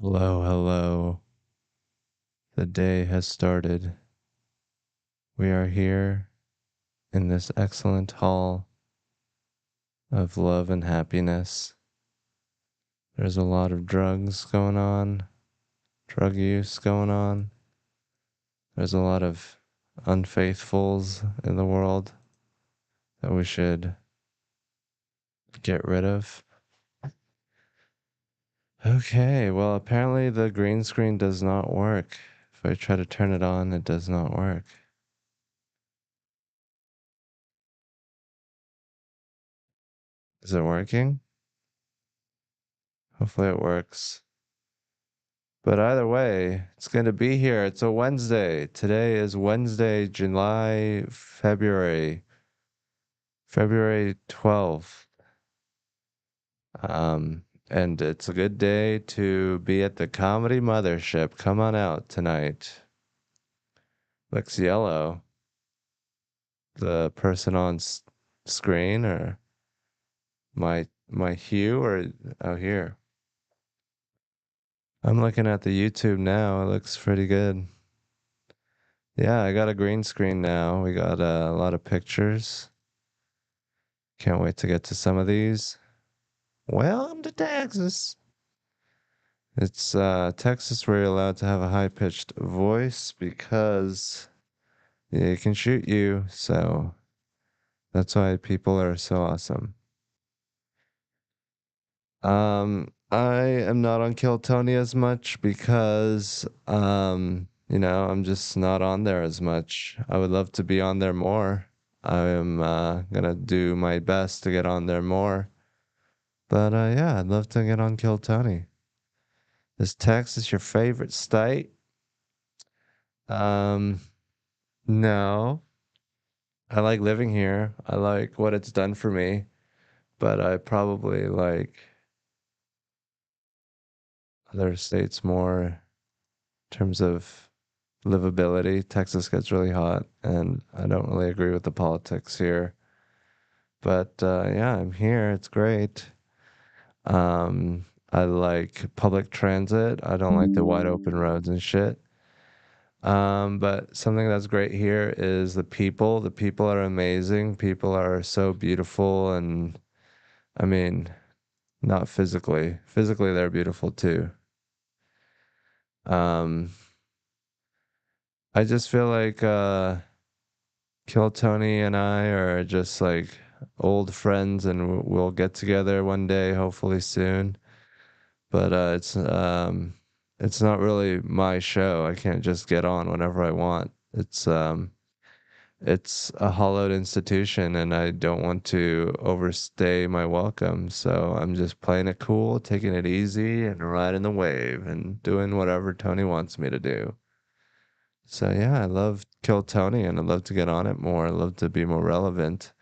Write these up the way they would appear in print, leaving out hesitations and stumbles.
Hello, hello. The day has started. We are here in this excellent hall of love and happiness. There's a lot of drugs going on, drug use going on. There's a lot of unfaithfuls in the world that we should get rid of. Okay, well, apparently the green screen does not work. If I try to turn it on, it does not work. Is it working? Hopefully it works. But either way, it's going to be here. It's a Wednesday. Today is Wednesday, February 12th. And it's a good day to be at the Comedy Mothership. Come on out tonight. Looks yellow. The person on screen or my hue or oh here. I'm looking at the YouTube now. It looks pretty good. Yeah, I got a green screen now. We got a lot of pictures. Can't wait to get to some of these. Welcome to Texas. It's Texas where you're allowed to have a high-pitched voice because they can shoot you. So that's why people are so awesome. I am not on Kill Tony as much because I'm just not on there as much. I would love to be on there more. I am gonna do my best to get on there more. But yeah, I'd love to get on Kill Tony. Is Texas your favorite state? Um, no. I like living here. I like what it's done for me, but I probably like other states more in terms of livability. Texas gets really hot, and I don't really agree with the politics here. But yeah, I'm here. It's great. I like public transit. I don't like the wide open roads and shit. But something that's great here is the people. The people are amazing. People are so beautiful and I mean, not physically. Physically they're beautiful too. Um, I just feel like Kill Tony and I are just like old friends and we'll get together one day, hopefully soon. But it's not really my show. I can't just get on whenever I want. It's a hollowed institution and I don't want to overstay my welcome. So I'm just playing it cool, taking it easy and riding the wave and doing whatever Tony wants me to do. So yeah, I love Kill Tony and I'd love to get on it more. I'd love to be more relevant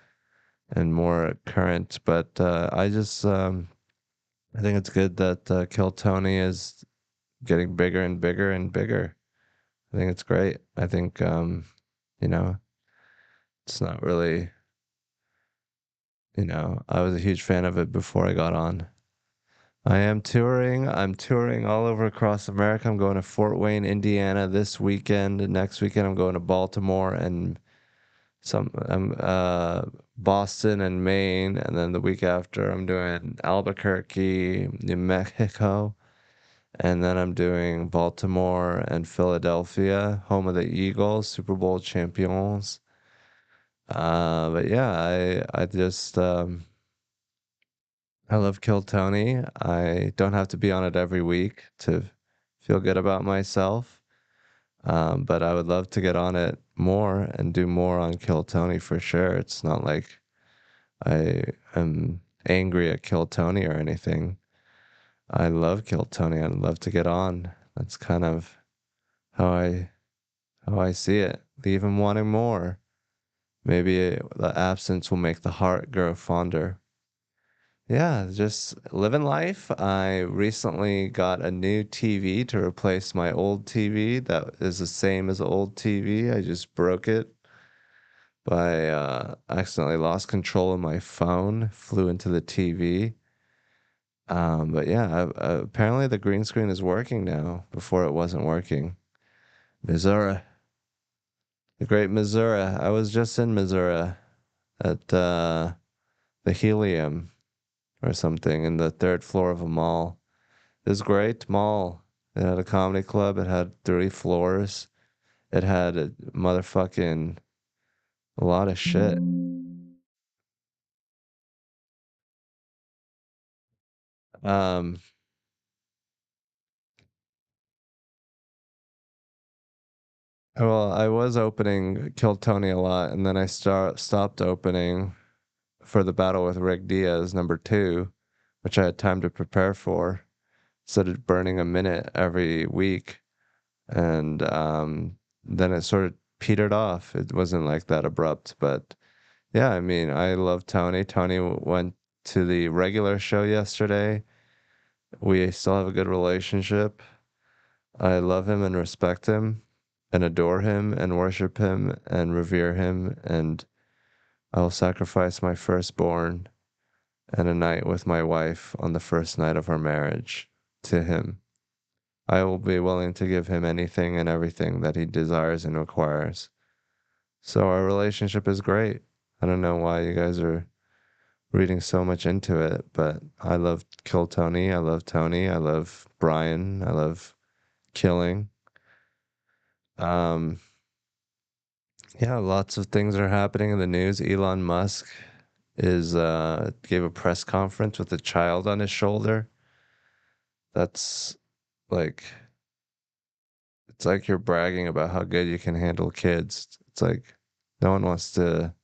and more current. But I think it's good that Kill Tony is getting bigger and bigger and bigger. I think it's great. I think you know, it's not really I was a huge fan of it before I got on. I am touring. I'm touring all over across America. I'm going to Fort Wayne, Indiana this weekend. Next weekend, I'm going to Baltimore and Boston and Maine. And then the week after, I'm doing Albuquerque, New Mexico. And then I'm doing Baltimore and Philadelphia, home of the Eagles, Super Bowl champions. But yeah, I love Kill Tony. I don't have to be on it every week to feel good about myself. But I would love to get on it more and do more on Kill Tony for sure. It's not like I am angry at Kill Tony or anything. I love Kill Tony. I'd love to get on. That's kind of how I see it. Leave him wanting more. Maybe the absence will make the heart grow fonder. Yeah, just living life. I recently got a new TV to replace my old TV that is the same as old TV. I just broke it by accidentally lost control of my phone, flew into the TV. But yeah, apparently the green screen is working now. Before it wasn't working. Missouri, the great Missouri. I was just in Missouri at the Helium or something in the third floor of a mall. It was great mall. It had a comedy club. It had 3 floors. It had a motherfucking a lot of shit. Um, well, I was opening Kill Tony a lot, and then I stopped opening for the battle with Rick Diaz #2, which I had time to prepare for. Instead of burning a minute every week, and then it sort of petered off. It wasn't like that abrupt, but yeah, I mean, I love Tony. Tony went to the regular show yesterday. We still have a good relationship. I love him and respect him and adore him and worship him and revere him, and I'll sacrifice my firstborn and a night with my wife on the first night of our marriage to him. I will be willing to give him anything and everything that he desires and requires. So our relationship is great. I don't know why you guys are reading so much into it, but I love Kill Tony. I love Tony. I love Brian. I love killing. Um, yeah, lots of things are happening in the news. Elon Musk is gave a press conference with a child on his shoulder. That's like it's like you're bragging about how good you can handle kids. It's like no one wants to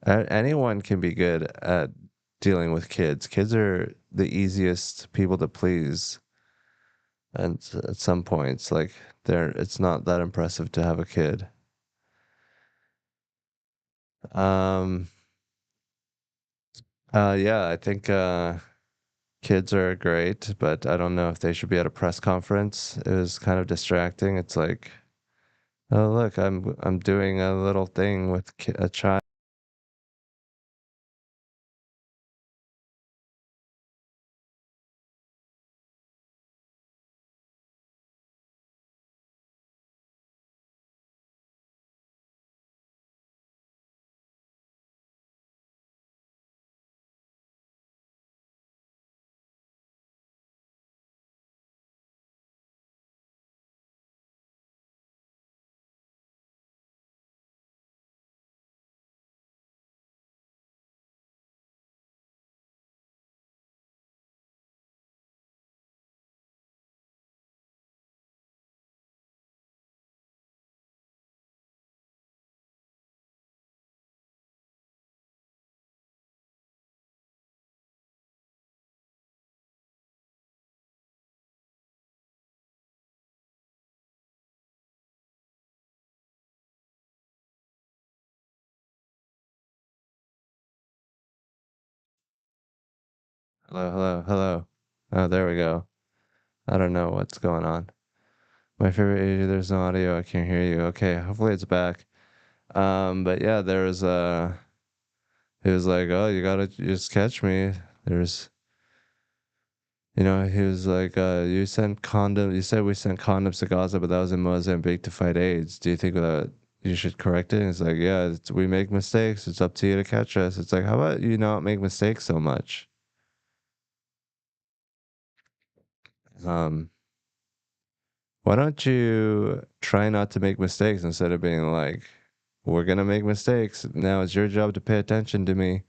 anyone can be good at dealing with kids. Kids are the easiest people to please. And at some points, like it's not that impressive to have a kid. Um, yeah, I think kids are great, but I don't know if they should be at a press conference. It was kind of distracting. It's like, oh look, I'm doing a little thing with a child. Hello, hello, hello. Oh, there we go. I don't know what's going on. My favorite, there's no audio. I can't hear you. Okay, hopefully it's back. But yeah, he was like, oh, you gotta just catch me. There's, he was like, you said we sent condoms to Gaza, but that was in Mozambique to fight AIDS. Do you think that you should correct it? And it's like, yeah, we make mistakes. It's up to you to catch us. It's like, how about you not make mistakes so much? Um, why don't you try not to make mistakes instead of being like, we're gonna make mistakes. Now it's your job to pay attention to me.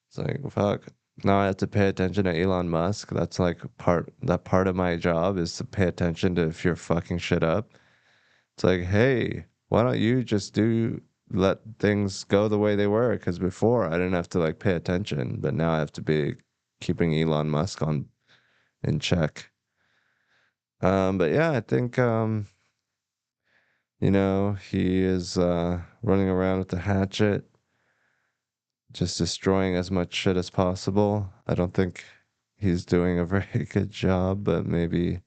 It's like, fuck. Now I have to pay attention to Elon Musk. That's like that part of my job is to pay attention to if you're fucking shit up. It's like, hey, why don't you just let things go the way they were? Because before I didn't have to like pay attention, but now I have to be keeping Elon Musk on in check. But yeah, I think he is running around with the hatchet, just destroying as much shit as possible. I don't think he's doing a very good job, but maybe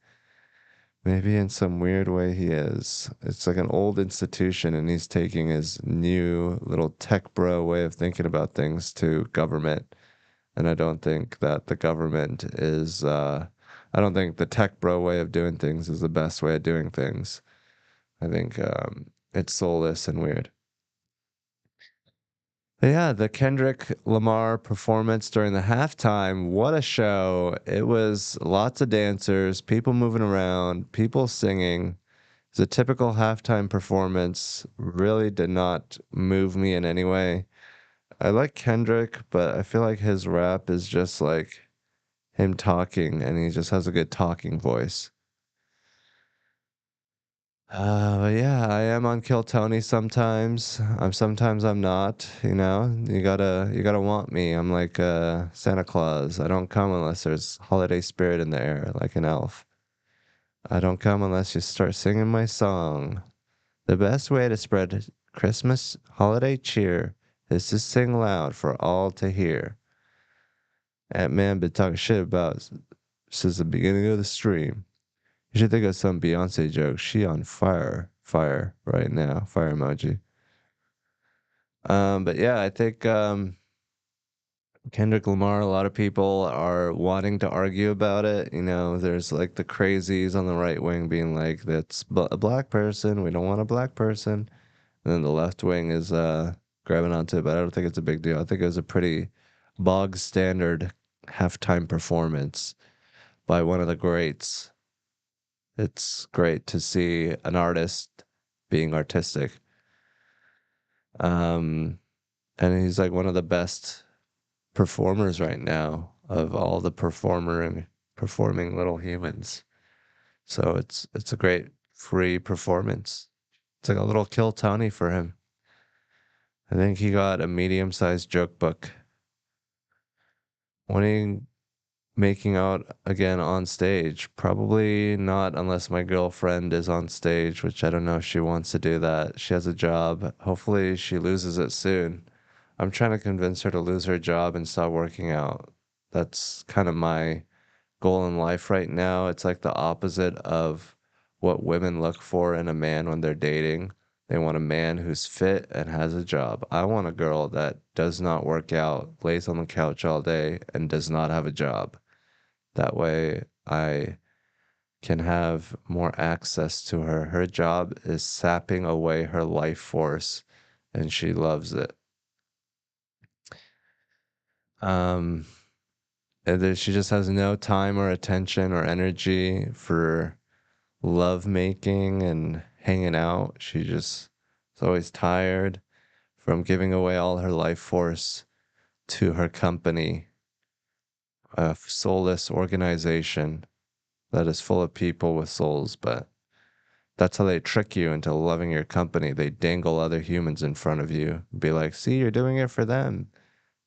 in some weird way he is. It's like an old institution and he's taking his new little tech bro way of thinking about things to government. and I don't think that the government is, I don't think the tech bro way of doing things is the best way of doing things. I think it's soulless and weird. But yeah, the Kendrick Lamar performance during the halftime, what a show. It was lots of dancers, people moving around, people singing. It's a typical halftime performance. Really did not move me in any way. I like Kendrick, but I feel like his rap is just like him talking, and he just has a good talking voice. But yeah, I am on Kill Tony sometimes. Sometimes I'm not, you know. You gotta want me. I'm like Santa Claus. I don't come unless there's holiday spirit in the air, like an elf. I don't come unless you start singing my song. The best way to spread Christmas holiday cheer is to sing loud for all to hear. Ant-Man been talking shit about since the beginning of the stream. You should think of some Beyonce joke. She on fire, fire right now. Fire emoji. But yeah, I think Kendrick Lamar, a lot of people are wanting to argue about it. You know, there's like the crazies on the right wing being like, that's a black person. We don't want a black person. And then the left wing is grabbing onto it, but I don't think it's a big deal. I think it was a pretty bog standard halftime performance by one of the greats. It's great to see an artist being artistic. Um, and he's like one of the best performers right now of all the performing little humans. So it's a great free performance. It's like a little Kill Tony for him. I think he got a medium-sized joke book. When he making out again on stage? Probably not unless my girlfriend is on stage, which I don't know if she wants to do that. She has a job. Hopefully she loses it soon. I'm trying to convince her to lose her job and stop working out. That's kind of my goal in life right now. It's like the opposite of what women look for in a man when they're dating. They want a man who's fit and has a job. I want a girl that does not work out, lays on the couch all day, and does not have a job. That way I can have more access to her. Her job is sapping away her life force and she loves it. Um, and then she just has no time or attention or energy for love making and hanging out. She just is always tired from giving away all her life force to her company, a soulless organization that is full of people with souls, but that's how they trick you into loving your company. They dangle other humans in front of you, be like, see, you're doing it for them.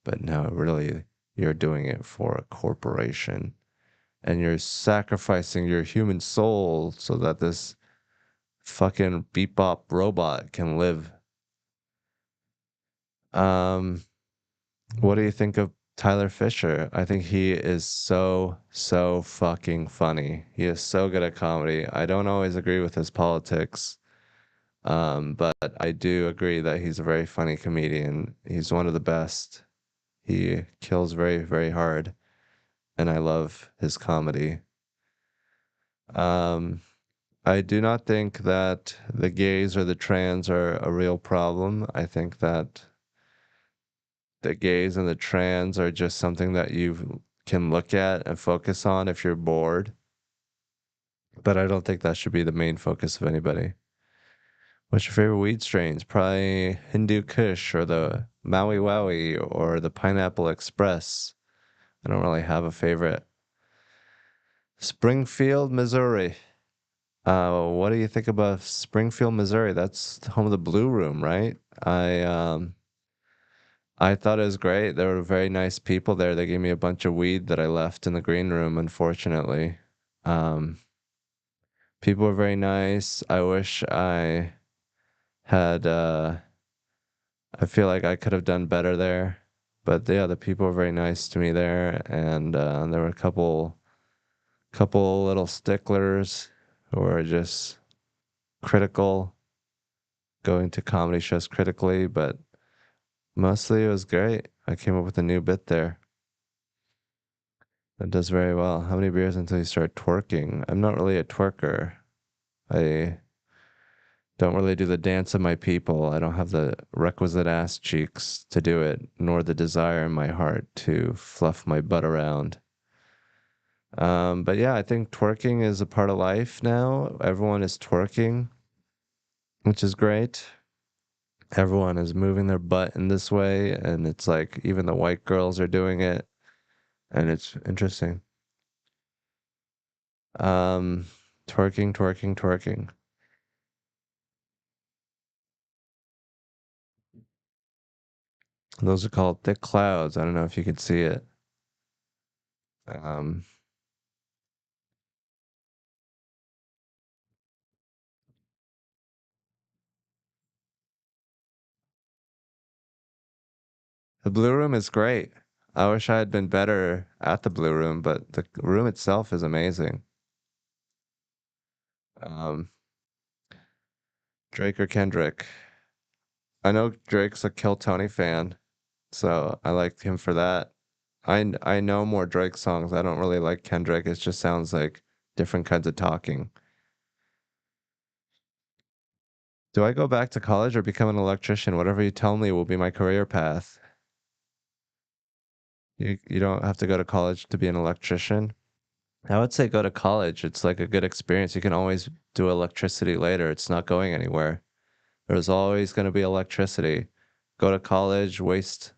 But no, really, you're doing it for a corporation and you're sacrificing your human soul so that this fucking beep bop robot can live. Um, what do you think of Tyler Fisher? I think he is so fucking funny. He is so good at comedy. I don't always agree with his politics. But I do agree that he's a very funny comedian. He's one of the best. He kills very hard, and I love his comedy. Um, I do not think that the gays or the trans are a real problem. I think that the gays and the trans are just something that you can look at and focus on if you're bored. But I don't think that should be the main focus of anybody. What's your favorite weed strains? Probably Hindu Kush or the Maui Wowie or the Pineapple Express. I don't really have a favorite. Springfield, Missouri. What do you think about Springfield, Missouri? That's home of the Blue Room, right? I thought it was great. There were very nice people there. They gave me a bunch of weed that I left in the green room, unfortunately. Um, People were very nice. I wish I had I feel like I could have done better there. But yeah, the people were very nice to me there, and there were a couple little sticklers who were just critical, going to comedy shows critically, but mostly it was great. I came up with a new bit there. That does very well. How many beers until you start twerking? I'm not really a twerker. I don't really do the dance of my people. I don't have the requisite ass cheeks to do it, nor the desire in my heart to fluff my butt around. But yeah, I think twerking is a part of life now. Everyone is twerking, which is great. Everyone is moving their butt in this way, and it's like even the white girls are doing it, and it's interesting. Um, twerking, twerking, twerking. Those are called thick clouds. I don't know if you can see it. Um, the Blue Room is great. I wish I had been better at the Blue Room, but the room itself is amazing. Um, Drake or Kendrick. I know Drake's a Kill Tony fan, so I like him for that. I know more Drake songs. I don't really like Kendrick. It just sounds like different kinds of talking. Do I go back to college or become an electrician? Whatever you tell me will be my career path. You don't have to go to college to be an electrician. I would say go to college. It's like a good experience. You can always do electricity later. It's not going anywhere. There's always going to be electricity. Go to college, waste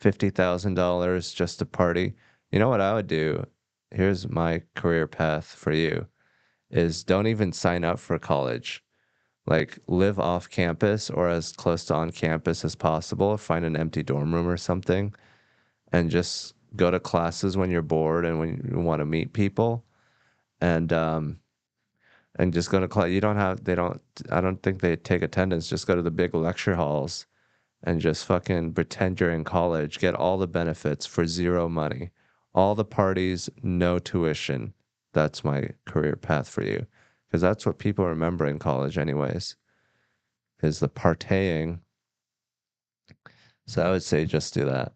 $50,000 just to party. You know what I would do? Here's my career path for you is don't even sign up for college. Like live off campus or as close to on campus as possible. Find an empty dorm room or something and just go to classes when you're bored and when you want to meet people and just go to class. You don't have they don't I don't think they take attendance. Just go to the big lecture halls and just fucking pretend you're in college, get all the benefits for zero money, all the parties, no tuition. That's my career path for you. Because that's what people remember in college, anyways, is the partying. So I would say just do that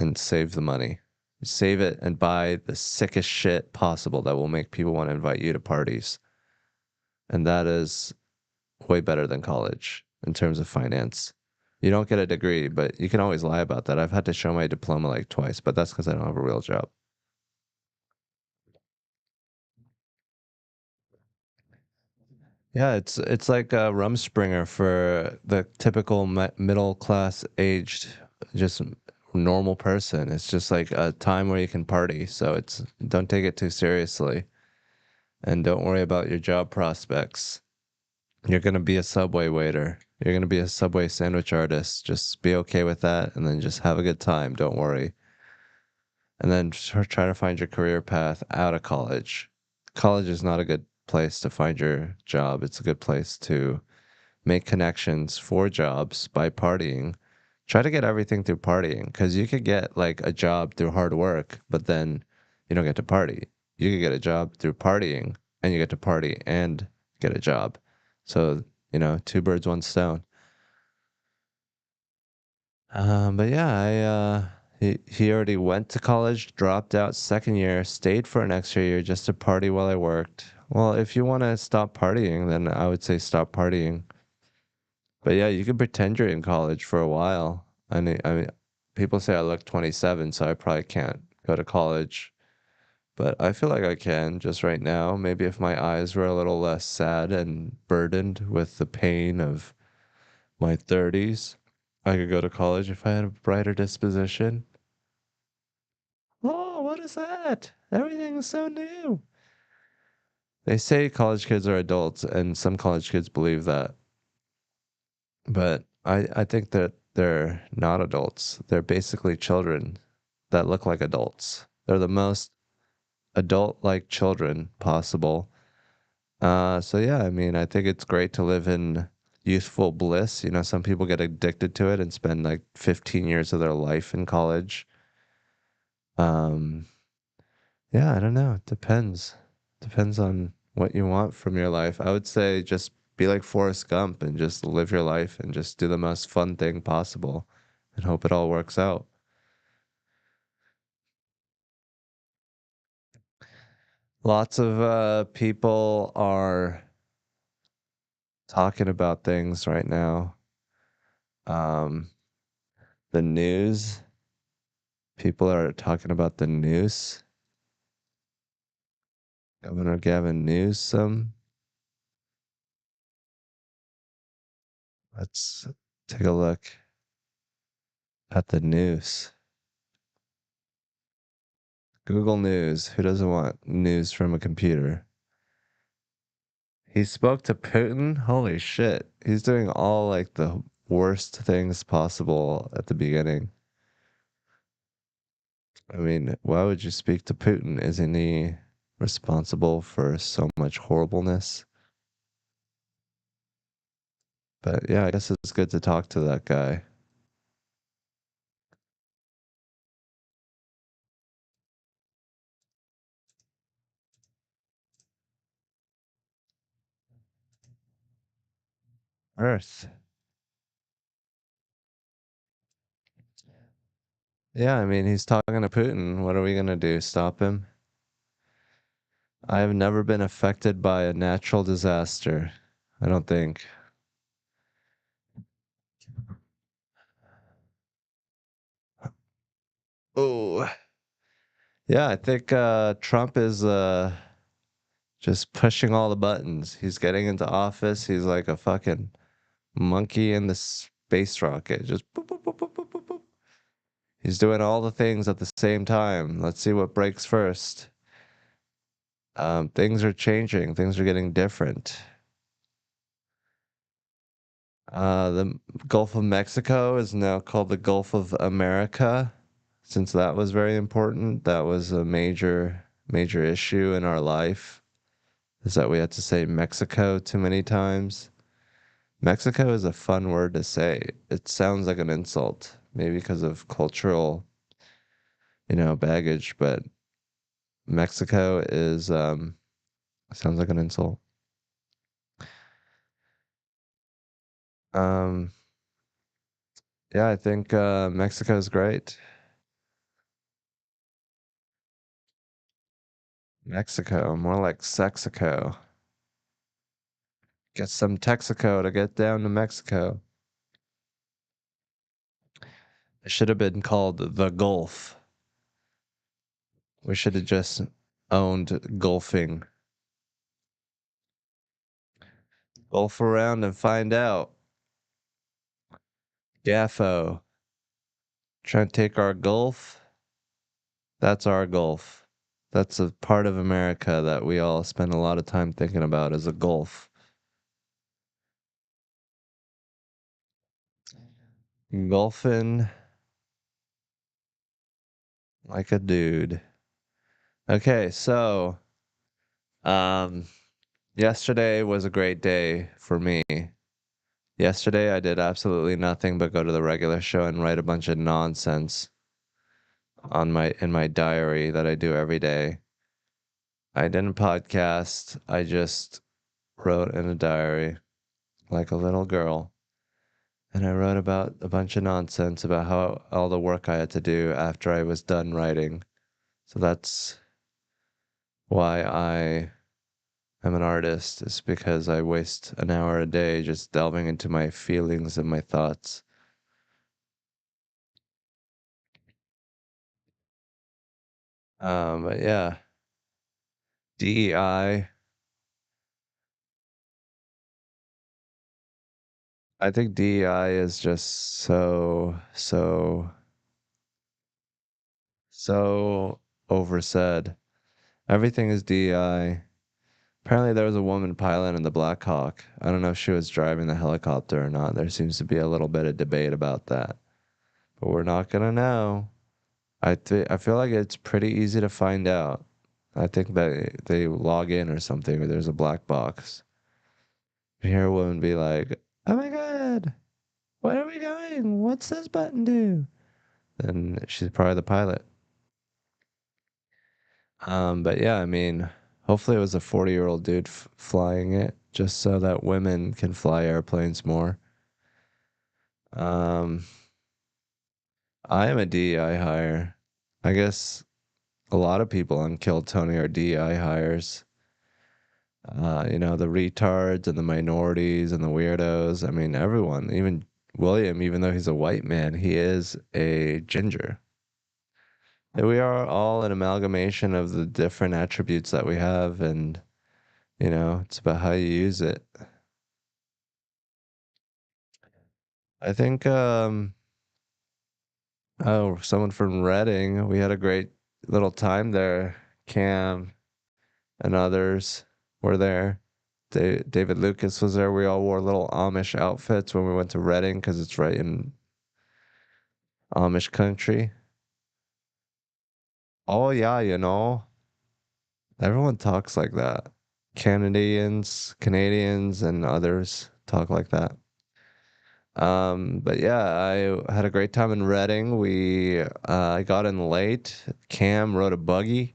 and save the money. Save it and buy the sickest shit possible that will make people want to invite you to parties. And that is way better than college in terms of finance. You don't get a degree, but you can always lie about that. I've had to show my diploma like twice, but that's because I don't have a real job. Yeah, it's like a Rumspringer for the typical middle class aged, just normal person. It's just like a time where you can party. So it's don't take it too seriously and don't worry about your job prospects. You're gonna be a Subway waiter. You're gonna be a Subway sandwich artist. Just be okay with that and then just have a good time. Don't worry. And then try to find your career path out of college. College is not a good place to find your job. It's a good place to make connections for jobs by partying. Try to get everything through partying because you could get like a job through hard work, but then you don't get to party. You could get a job through partying and you get to party and get a job. So, two birds, one stone. But yeah, he already went to college, dropped out second year, stayed for an extra year just to party while I worked. Well, if you want to stop partying, then I would say stop partying. But yeah, you can pretend you're in college for a while. I mean, people say I look 27, so I probably can't go to college. But I feel like I can just right now. Maybe if my eyes were a little less sad and burdened with the pain of my 30s, I could go to college if I had a brighter disposition. Oh, what is that? Everything is so new. They say college kids are adults, and some college kids believe that. But I think that they're not adults. They're basically children that look like adults. They're the most adult-like children possible. So yeah, I mean, I think it's great to live in youthful bliss. Some people get addicted to it and spend like 15 years of their life in college. Um, yeah, I don't know. It depends. Depends on what you want from your life. I would say just be like Forrest Gump and just live your life and just do the most fun thing possible and hope it all works out. Lots of people are talking about things right now. Um, the news, people are talking about the news. Governor Gavin Newsom. Let's take a look at the news. Google News. Who doesn't want news from a computer? He spoke to Putin. Holy shit. He's doing all like the worst things possible at the beginning. I mean, why would you speak to Putin? Isn't he responsible for so much horribleness? But yeah, I guess it's good to talk to that guy. Earth. Yeah, I mean, he's talking to Putin. What are we gonna do? Stop him? I have never been affected by a natural disaster. I don't think. Oh, yeah, I think Trump is just pushing all the buttons. He's getting into office. He's like a fucking monkey in the space rocket. Just boop, boop, boop, boop, boop, boop, boop. He's doing all the things at the same time. Let's see what breaks first. Things are changing. Things are getting different. The Gulf of Mexico is now called the Gulf of America, since that was very important. That was a major issue in our life, is that we had to say Mexico too many times. Mexico is a fun word to say. It sounds like an insult, maybe because of cultural, baggage, but Mexico is sounds like an insult. Um, yeah, I think Mexico is great. Mexico, more like Sexico. Get some Texaco to get down to Mexico. It should have been called the Gulf. We should have just owned golfing. Golf around and find out. Gaffo. Trying to take our Gulf. That's our Gulf. That's a part of America that we all spend a lot of time thinking about as a Gulf. Golfing like a dude. Okay, so um yesterday was a great day for me. Yesterday I did absolutely nothing but go to the regular show and write a bunch of nonsense on my diary that I do every day. I didn't podcast. I just wrote in a diary like a little girl. And I wrote about a bunch of nonsense about how all the work I had to do after I was done writing. So that's why I am an artist, is because I waste an hour a day just delving into my feelings and my thoughts. But yeah, DEI. I think DEI is just so oversaid. Everything is DEI. Apparently, there was a woman pilot in the Black Hawk. I don't know if she was driving the helicopter or not. There seems to be a little bit of debate about that, but we're not gonna know. I feel like it's pretty easy to find out. I think that they log in or something, or there's a black box. You hear a woman be like, "Oh my God, where are we going? What's this button do?" Then she's probably the pilot. But yeah, I mean, hopefully it was a 40-year-old dude flying it, just so that women can fly airplanes more. Um, I am a DEI hire. I guess a lot of people on Kill Tony are DI hires. The retards and the minorities and the weirdos. I mean, everyone, even William, even though he's a white man, he is a ginger. And we are all an amalgamation of the different attributes that we have, and it's about how you use it. I think, someone from Reading, we had a great little time there. Cam and others were there. David Lucas was there. We all wore little Amish outfits when we went to Reading because it's right in Amish country. Oh yeah, everyone talks like that. Canadians and others talk like that. But yeah, I had a great time in Reading. I got in late. Cam rode a buggy.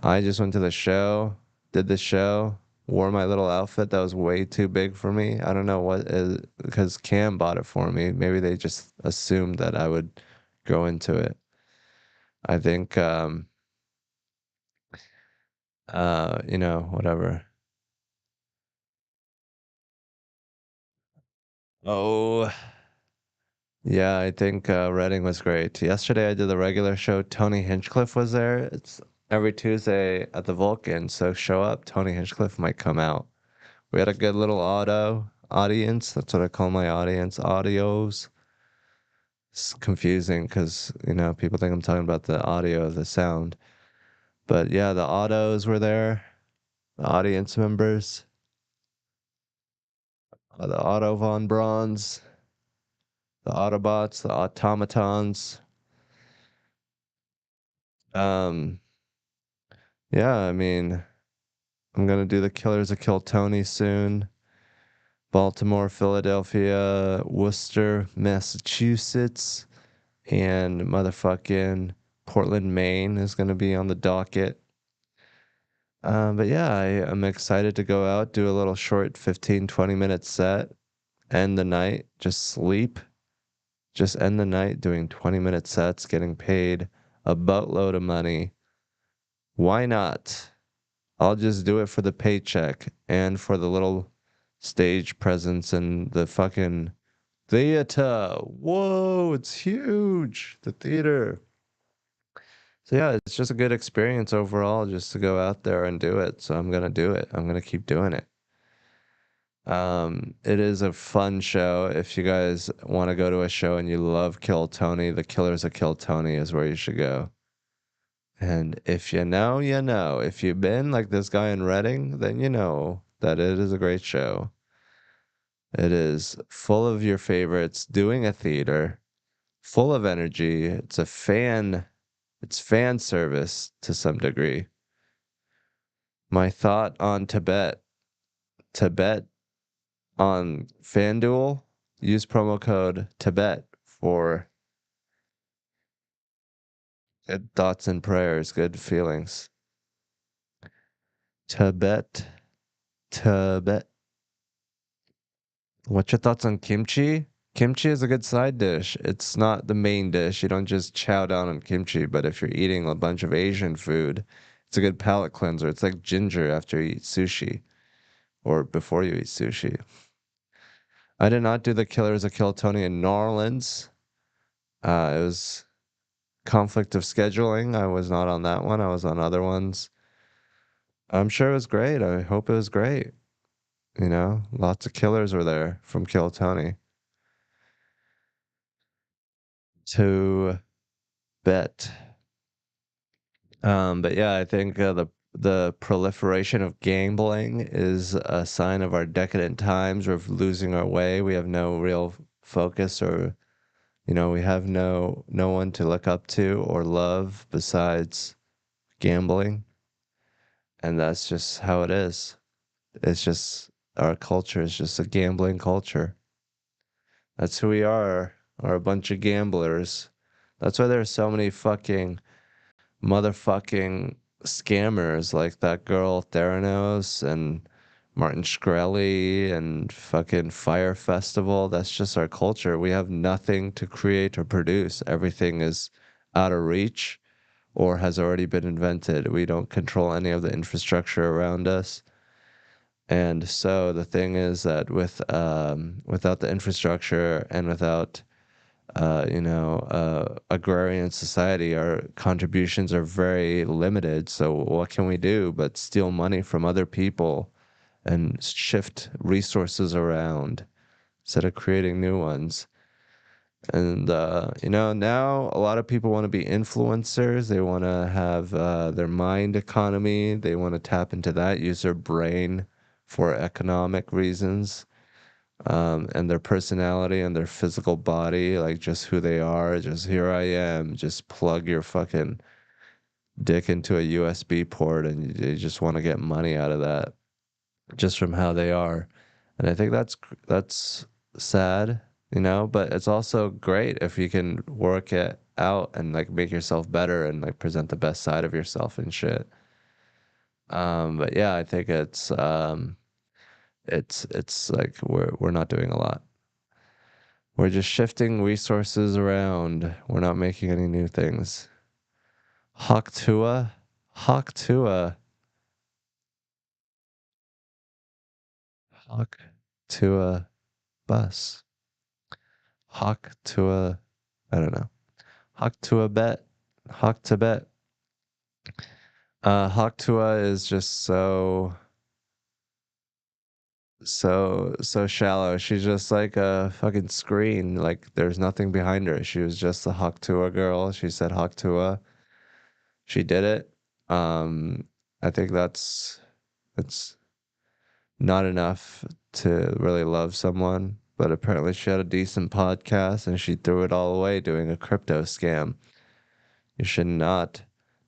I just went to the show, did the show, wore my little outfit that was way too big for me. I don't know what is because Cam bought it for me. Maybe they just assumed that I would go into it. I think whatever. Oh, yeah, I think Reading was great. Yesterday I did the regular show. Tony Hinchcliffe was there. It's every Tuesday at the Vulcan, so show up. Tony Hinchcliffe might come out. We had a good little audience. That's what I call my audience. Audios. It's confusing because, people think I'm talking about the audio of the sound. But yeah, the autos were there, the audience members, the Otto von Brauns, the Autobots, the automatons. Um, yeah, I mean, I'm gonna do the Killers of Kill Tony soon. Baltimore, Philadelphia, Worcester, Massachusetts, and motherfucking Portland, Maine is gonna be on the docket. But yeah, I am excited to go out, do a little short 15, 20-minute set, end the night, just sleep, just end the night doing 20-minute sets, getting paid a boatload of money. Why not? I'll just do it for the paycheck and for the little stage presence and the fucking theater. Whoa, it's huge. The theater. So yeah, it's just a good experience overall just to go out there and do it. So I'm gonna do it. I'm gonna keep doing it. It is a fun show. If you guys want to go to a show and you love Kill Tony, The Killers of Kill Tony is where you should go. And if you know, you know. If you've been like this guy in Reading, then you know that it is a great show. It is full of your favorites, doing a theater, full of energy. It's fan service to some degree. My thought on Tibet on FanDuel, use promo code Tibet for good thoughts and prayers, good feelings. Tibet, Tibet. What's your thoughts on kimchi? Kimchi is a good side dish. It's not the main dish. You don't just chow down on kimchi, but if you're eating a bunch of Asian food, it's a good palate cleanser. It's like ginger after you eat sushi or before you eat sushi. I did not do the Killers of Kill Tony in New Orleans. It was conflict of scheduling. I was not on that one. I was on other ones. I'm sure it was great. I hope it was great. Lots of killers were there from Kill Tony to bet. But yeah, I think the proliferation of gambling is a sign of our decadent times. We're losing our way. We have no real focus, or we have no one to look up to or love besides gambling, and that's just how it is. It's just our culture is just a gambling culture. That's who we are a bunch of gamblers. That's why there's so many fucking motherfucking scammers like that girl Theranos and Martin Shkreli and fucking Fire Festival. That's just our culture. We have nothing to create or produce. Everything is out of reach or has already been invented. We don't control any of the infrastructure around us. And so the thing is that without the infrastructure and without agrarian society, our contributions are very limited. So what can we do but steal money from other people and shift resources around instead of creating new ones? And now a lot of people want to be influencers. They want to have their mind economy. They want to tap into that, use their brain for economic reasons, and their personality and their physical body, like just who they are. Just here I am. Just plug your fucking dick into a USB port, and they just want to get money out of that just from how they are. And I think that's sad, but it's also great if you can work it out and like make yourself better and like present the best side of yourself and shit. But yeah, I think it's like we're not doing a lot. We're just shifting resources around. We're not making any new things. Hawk Tuah, Hawk Tuah, Hawk Tuah bus, Hawk Tuah. I don't know. Hawk Tuah bet, Hawk Tibet. Hawk Tuah is just so shallow. She's just like a fucking screen. Like there's nothing behind her. She was just the Hawk Tuah girl. She said Hawk Tuah. She did it. Um, I think that's not enough to really love someone, but apparently she had a decent podcast and she threw it all away doing a crypto scam. You should not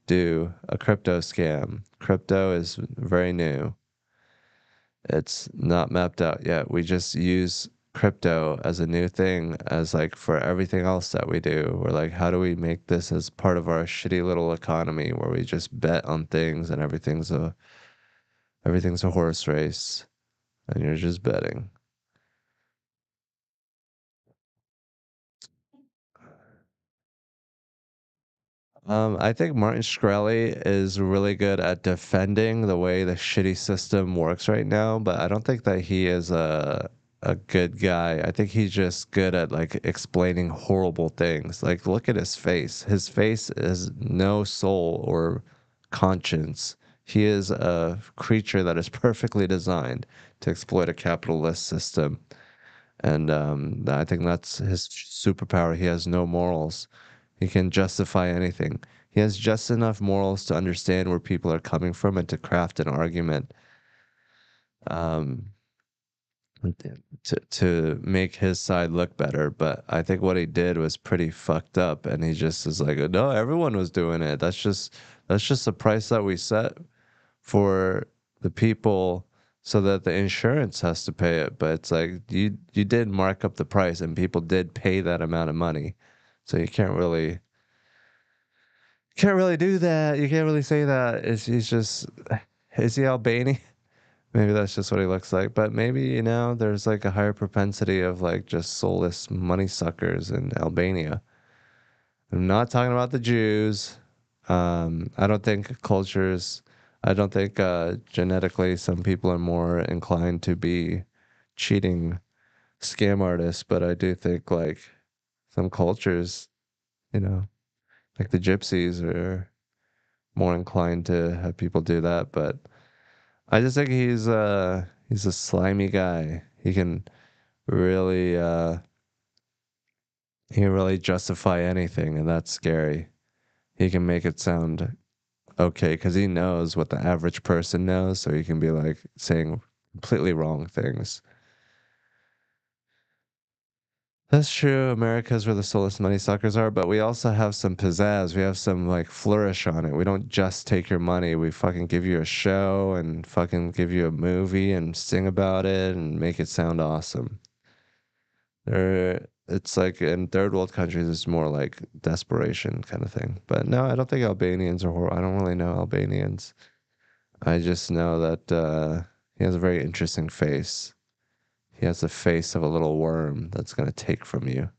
do a crypto scam. Crypto is very new. It's not mapped out yet. We just use crypto as a new thing, as like for everything else that we do. We're like, how do we make this as part of our shitty little economy where we just bet on things and everything's a horse race and you're just betting. I think Martin Shkreli is really good at defending the way the shitty system works right now, but I don't think that he is a good guy. I think he's just good at like explaining horrible things. Like look at his face. His face is no soul or conscience. He is a creature that is perfectly designed to exploit a capitalist system. And I think that's his superpower. He has no morals. He can justify anything. He has just enough morals to understand where people are coming from and to craft an argument um, to make his side look better. But I think what he did was pretty fucked up, and he just is like, no, everyone was doing it. That's just the price that we set for the people so that the insurance has to pay it. But it's like you did mark up the price and people did pay that amount of money. So you can't really do that. You can't really say that. He's just is he Albanian? Maybe that's just what he looks like. But maybe, there's like a higher propensity of like just soulless money suckers in Albania. I'm not talking about the Jews. I don't think I don't think genetically some people are more inclined to be cheating scam artists, but I do think like some cultures, you know, like the gypsies are more inclined to have people do that. But I just think he's a slimy guy. Really he can really justify anything, and that's scary. He can make it sound okay because he knows what the average person knows, so he can be like saying completely wrong things. That's true. America's where the soulless money suckers are, but we also have some pizzazz. We have some like flourish on it. We don't just take your money. We fucking give you a show and fucking give you a movie and sing about it and make it sound awesome. It's like in third world countries, it's more like desperation kind of thing. But no, I don't think Albanians are I don't really know Albanians. I just know that he has a very interesting face. He has the face of a little worm that's gonna take from you.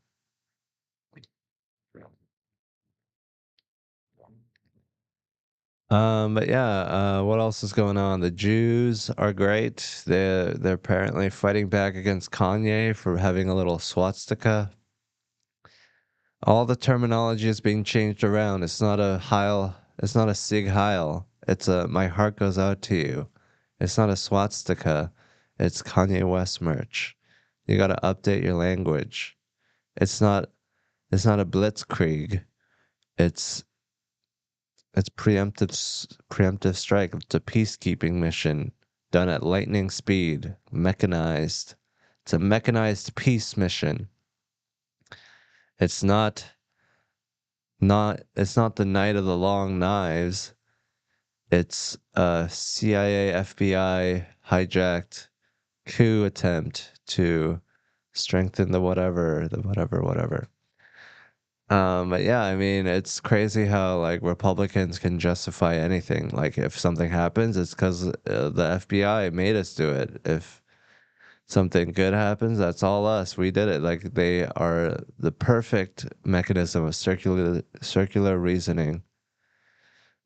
But yeah, what else is going on? The Jews are great. They're apparently fighting back against Kanye for having a little swastika. All the terminology is being changed around. It's not a Heil, it's not a Sig Heil. It's a my heart goes out to you. It's not a swastika. It's Kanye West merch. You got to update your language. It's not it's not a blitzkrieg. It's it's preemptive strike. It's a peacekeeping mission done at lightning speed, mechanized. It's a mechanized peace mission. It's it's not the night of the long knives. It's a CIA FBI hijacked coup attempt to strengthen the whatever. But yeah, I mean, it's crazy how like Republicans can justify anything. Like if something happens, it's because the FBI made us do it. If something good happens, that's all us. We did it. Like they are the perfect mechanism of circular reasoning.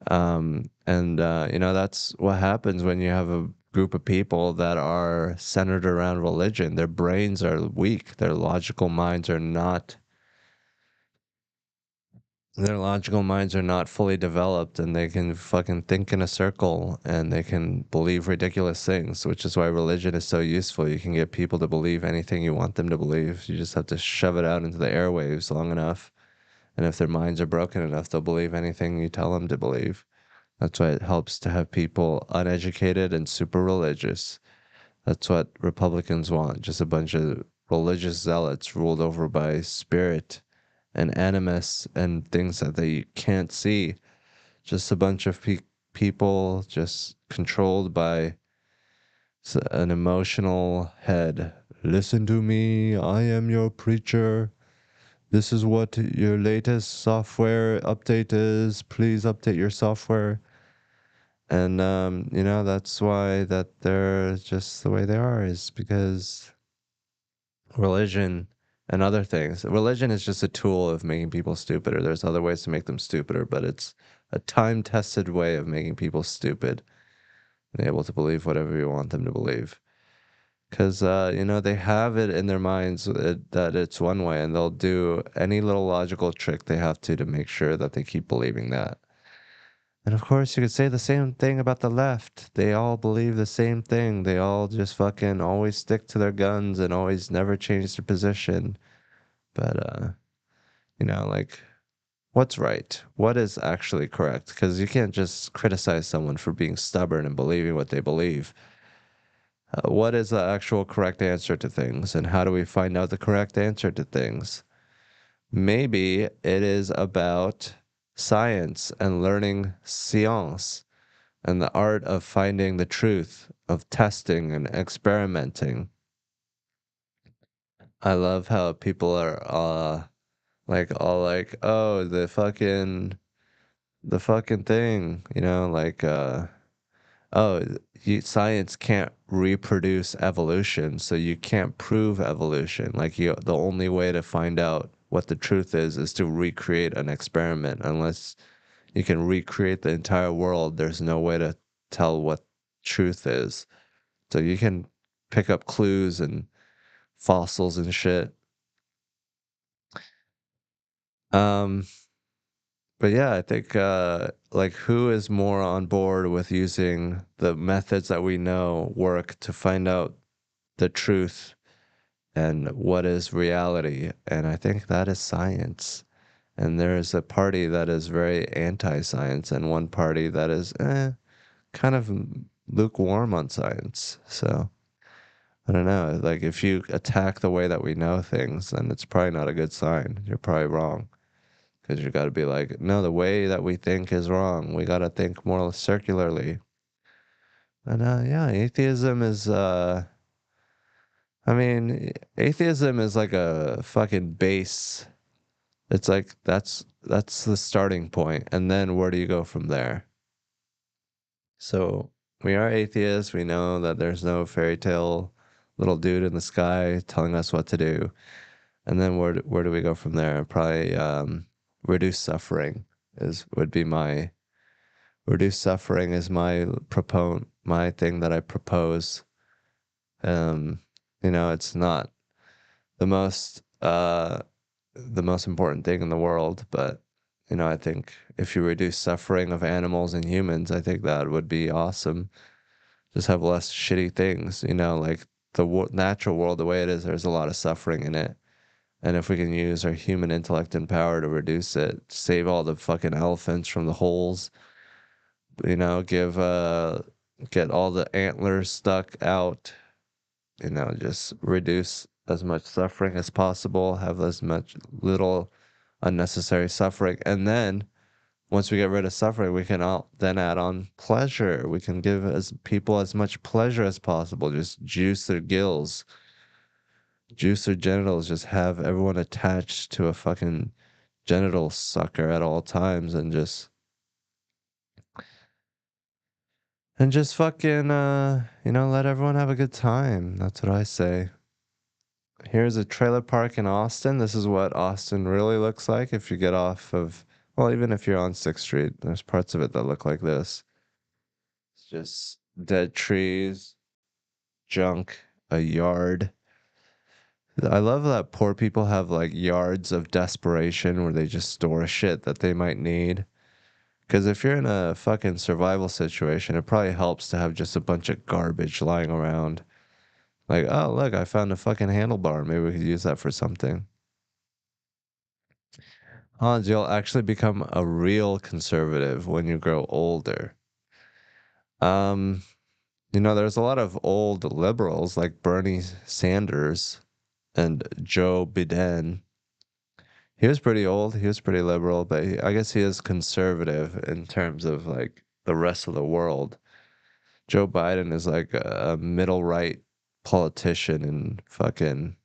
You know, that's what happens when you have a group of people that are centered around religion. Their brains are weak. Their logical minds are not fully developed, and they can fucking think in a circle and they can believe ridiculous things, which is why religion is so useful. You can get people to believe anything you want them to believe. You just have to shove it out into the airwaves long enough. And if their minds are broken enough, they'll believe anything you tell them to believe. That's why it helps to have people uneducated and super religious. That's what Republicans want, just a bunch of religious zealots ruled over by spirit and animus and things that they can't see. Just a bunch of people just controlled by an emotional head. Listen to me, I am your preacher. This is what your latest software update is. Please update your software. And you know, that's why that they're just the way they are is because religion and other things. Religion is just a tool of making people stupider. There's other ways to make them stupider, but it's a time-tested way of making people stupid and able to believe whatever you want them to believe. Because, you know, they have it in their minds that it's one way, and they'll do any little logical trick they have to make sure that they keep believing that. And of course, you could say the same thing about the left. They all believe the same thing. They all just fucking always stick to their guns and always never change their position. But, you know, like, what's right? What is actually correct? Because you can't just criticize someone for being stubborn and believing what they believe. What is the actual correct answer to things? And how do we find out the correct answer to things? Maybe it is about science and learning science and the art of finding the truth, of testing and experimenting. I love how people are like all like, oh, the fucking thing, you know, like oh, science can't reproduce evolution, so you can't prove evolution. Like the only way to find out what the truth is to recreate an experiment. Unless you can recreate the entire world, there's no way to tell what truth is. So you can pick up clues and fossils and shit. Um, but yeah, I think like who is more on board with using the methods that we know work to find out the truth and what is reality? And I think that is science. And there is a party that is very anti-science and one party that is kind of lukewarm on science. So I don't know. Like if you attack the way that we know things, then it's probably not a good sign. You're probably wrong because you got to be like, no, the way that we think is wrong. We got to think more circularly. And yeah, atheism is I mean, atheism is like a fucking base. It's like that's the starting point, and then where do you go from there? So we are atheists. We know that there's no fairy tale little dude in the sky telling us what to do. And then where do we go from there? Probably reduce suffering is would be my Reduce suffering is my thing that I propose. Um, it's not the most important thing in the world, but I think if you reduce suffering of animals and humans, I think that would be awesome. Just have less shitty things, like the natural world the way it is, there's a lot of suffering in it. And if we can use our human intellect and power to reduce it, save all the fucking elephants from the holes, give get all the antlers stuck out, just reduce as much suffering as possible, have as much little unnecessary suffering. And then once we get rid of suffering, we can then add on pleasure. We can give as people as much pleasure as possible. Just juice their genitals, just have everyone attached to a fucking genital sucker at all times and just fucking let everyone have a good time. That's what I say. Here's a trailer park in Austin. This is what Austin really looks like if you get off of, well, even if you're on 6th Street, there's parts of it that look like this. It's just dead trees, junk, a yard. I love that poor people have like yards of desperation where they just store shit that they might need. Because if you're in a fucking survival situation, it probably helps to have just a bunch of garbage lying around. Like, oh, look, I found a fucking handlebar. Maybe we could use that for something. Hans, you'll actually become a real conservative when you grow older. Um, there's a lot of old liberals like Bernie Sanders and Joe Biden. He was pretty old. He was pretty liberal, but I guess he is conservative in terms of like the rest of the world. Joe Biden is like a middle right politician in fucking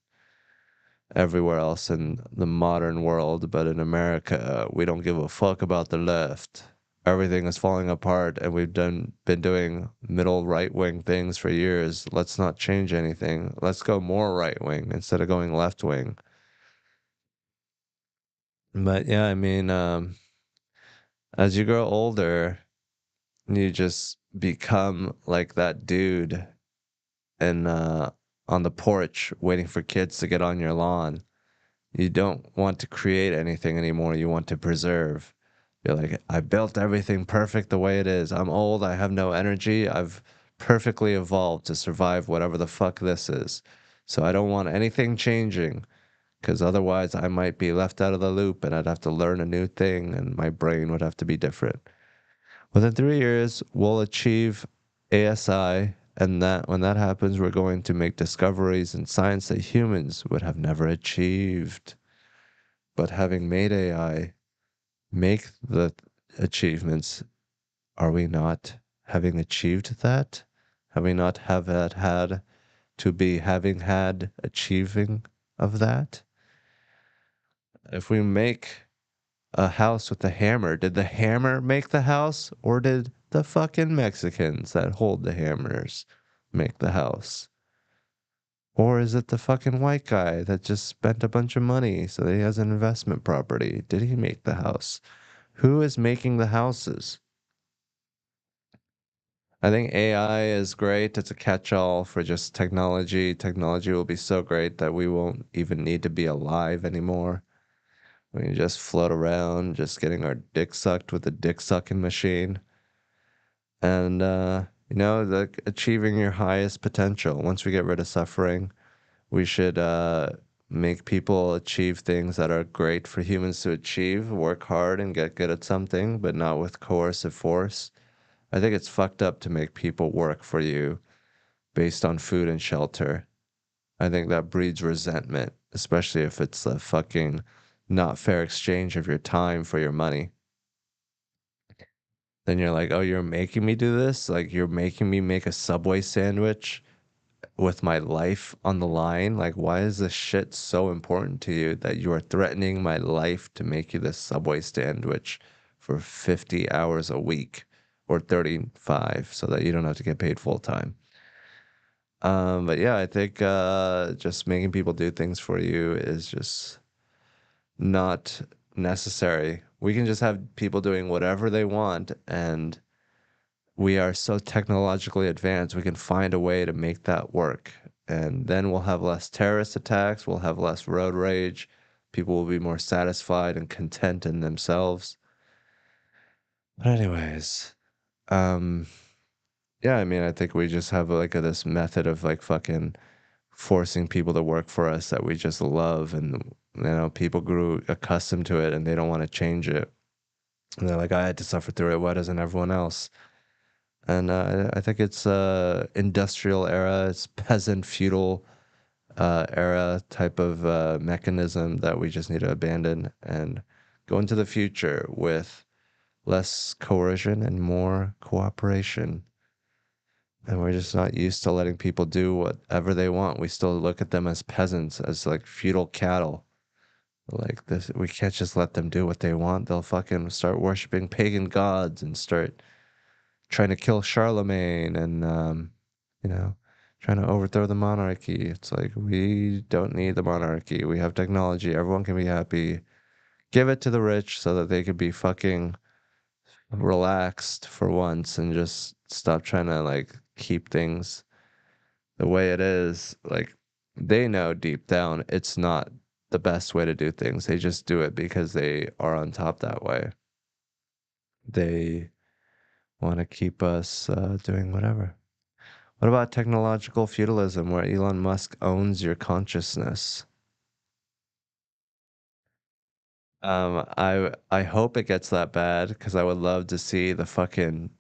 everywhere else in the modern world, but in America, we don't give a fuck about the left. Everything is falling apart, and we've been doing middle right wing things for years. Let's not change anything. Let's go more right wing instead of going left wing. But yeah, I mean, as you grow older, you just become like that dude and on the porch waiting for kids to get on your lawn. You don't want to create anything anymore. You want to preserve. You're like, I built everything perfect the way it is. I'm old. I have no energy. I've perfectly evolved to survive whatever the fuck this is. So I don't want anything changing because otherwise I might be left out of the loop and I'd have to learn a new thing and my brain would have to be different. Within 3 years, we'll achieve ASI, and that when that happens, we're going to make discoveries in science that humans would have never achieved. But having made AI make the achievements, are we not having achieved that? Have we not have had to be having had achieving of that? If we make a house with a hammer, did the hammer make the house or did the fucking Mexicans that hold the hammers make the house? Or is it the fucking white guy that just spent a bunch of money so that he has an investment property? Did he make the house? Who is making the houses? I think AI is great. It's a catch-all for just technology. Technology will be so great that we won't even need to be alive anymore. We can just float around, just getting our dick sucked with a dick sucking machine. And achieving your highest potential. Once we get rid of suffering, we should make people achieve things that are great for humans to achieve, work hard and get good at something, but not with coercive force. I think it's fucked up to make people work for you based on food and shelter. I think that breeds resentment, especially if it's a fucking not fair exchange of your time for your money. Then you're like, oh, you're making me do this? Like, you're making me make a Subway sandwich with my life on the line? Like, why is this shit so important to you that you are threatening my life to make you this Subway sandwich for 50 hours a week or 35 so that you don't have to get paid full time? But yeah, I think just making people do things for you is just not necessary. We can just have people doing whatever they want and we are so technologically advanced, we can find a way to make that work. And then we'll have less terrorist attacks, we'll have less road rage, people will be more satisfied and content in themselves. But anyways, um, yeah, I mean, I think we just have like this method of like fucking forcing people to work for us that we just love, and people grew accustomed to it and they don't want to change it. And they're like, I had to suffer through it. Why doesn't everyone else? And I think it's industrial era, it's peasant feudal era type of mechanism that we just need to abandon and go into the future with less coercion and more cooperation. And we're just not used to letting people do whatever they want. We still look at them as peasants, as like feudal cattle. Like this, we can't just let them do what they want. They'll fucking start worshiping pagan gods and start trying to kill Charlemagne and you know, trying to overthrow the monarchy. It's like we don't need the monarchy. We have technology. Everyone can be happy. Give it to the rich so that they could be fucking relaxed for once and just stop trying to like keep things the way it is. Like they know deep down it's not the best way to do things. They just do it because they are on top that way. They want to keep us doing whatever. What about technological feudalism where Elon Musk owns your consciousness? I hope it gets that bad because I would love to see the fucking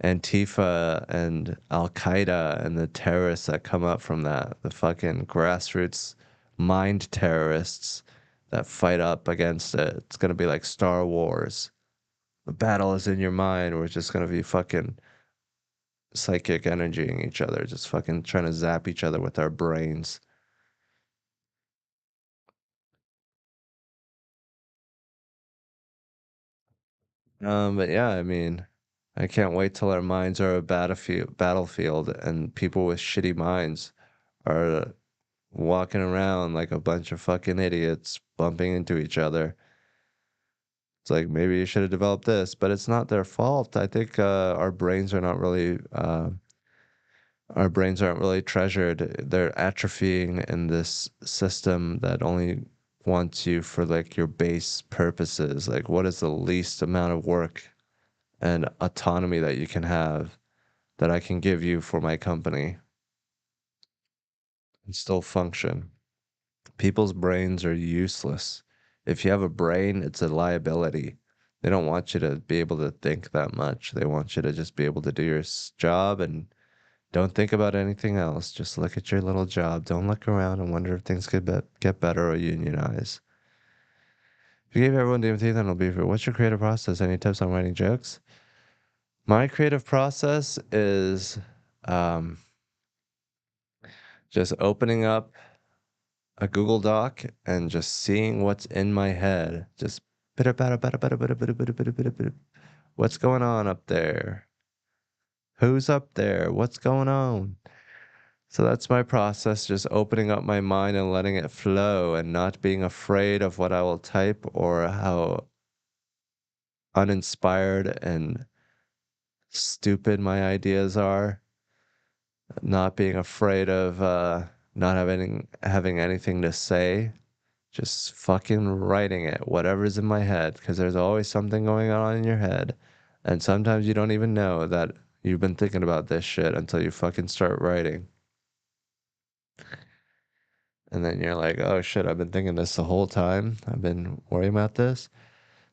Antifa and Al Qaeda and the terrorists that come up from that, the fucking grassroots mind terrorists that fight up against it. It's gonna be like Star Wars. The battle is in your mind. We're just gonna be fucking psychic energying each other, just fucking trying to zap each other with our brains. But yeah, I mean, I can't wait till our minds are a battlefield and people with shitty minds are walking around like a bunch of fucking idiots bumping into each other. It's like maybe you should have developed this, but it's not their fault. I think our brains aren't really treasured. They're atrophying in this system that only wants you for like your base purposes. Like what is the least amount of work and autonomy that you can have that I can give you for my company and still function. People's brains are useless. If you have a brain, it's a liability. They don't want you to be able to think that much. They want you to just be able to do your job and don't think about anything else. Just look at your little job. Don't look around and wonder if things could get better or unionize. If you gave everyone DMT, then it'll be for what's your creative process? Any tips on writing jokes? My creative process is um, just opening up a Google Doc and just seeing what's in my head. Just what's going on up there? Who's up there? What's going on? So that's my process, just opening up my mind and letting it flow and not being afraid of what I will type or how uninspired and stupid my ideas are. Not being afraid of not having anything to say. Just fucking writing it, whatever's in my head, because there's always something going on in your head. And sometimes you don't even know that you've been thinking about this shit until you fucking start writing. And then you're like, oh shit, I've been thinking this the whole time. I've been worrying about this.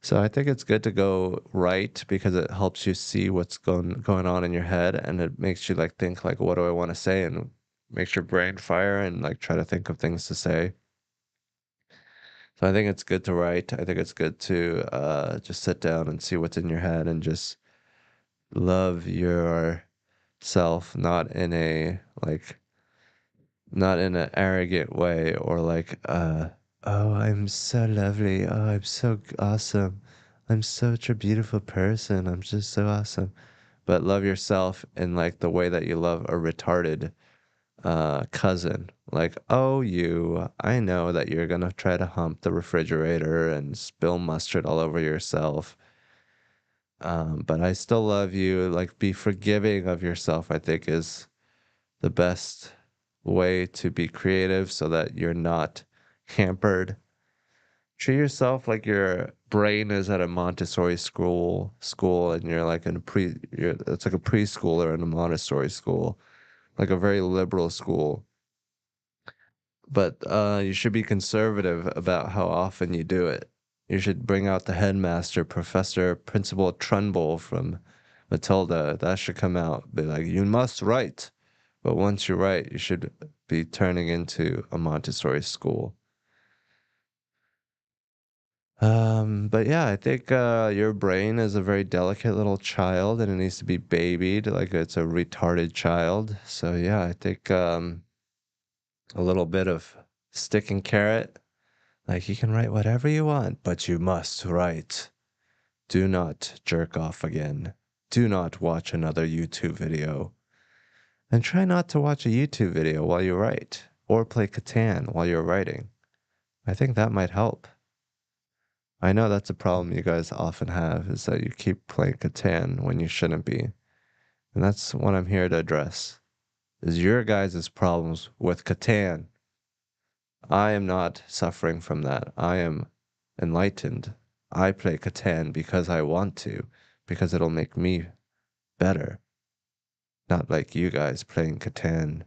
So I think it's good to go write because it helps you see what's going on in your head and it makes you like think like what do I want to say and makes your brain fire and like try to think of things to say. So I think it's good to write. I think it's good to just sit down and see what's in your head and just love yourself, not in an arrogant way or like oh, I'm so lovely. Oh, I'm so awesome. I'm such a beautiful person. I'm just so awesome. But love yourself in like the way that you love a retarded cousin. Like, oh, I know that you're gonna try to hump the refrigerator and spill mustard all over yourself. But I still love you. Like, be forgiving of yourself, I think, is the best way to be creative so that you're not hampered. Treat yourself like your brain is at a Montessori school and you're like in a it's like a preschooler in a Montessori school, like a very liberal school. But you should be conservative about how often you do it. You should bring out the headmaster, Professor Principal Trunbull from Matilda. That should come out. Be like, you must write. But once you write, you should be turning into a Montessori school. But yeah, I think your brain is a very delicate little child and it needs to be babied like it's a retarded child. So yeah, I think a little bit of stick and carrot. Like you can write whatever you want, but you must write. Do not jerk off again. Do not watch another YouTube video. And try not to watch a YouTube video while you write or play Catan while you're writing. I think that might help. I know that's a problem you guys often have is that you keep playing Catan when you shouldn't be. And that's what I'm here to address. Is your guys' problems with Catan. I am not suffering from that. I am enlightened. I play Catan because I want to, because it'll make me better. Not like you guys playing Catan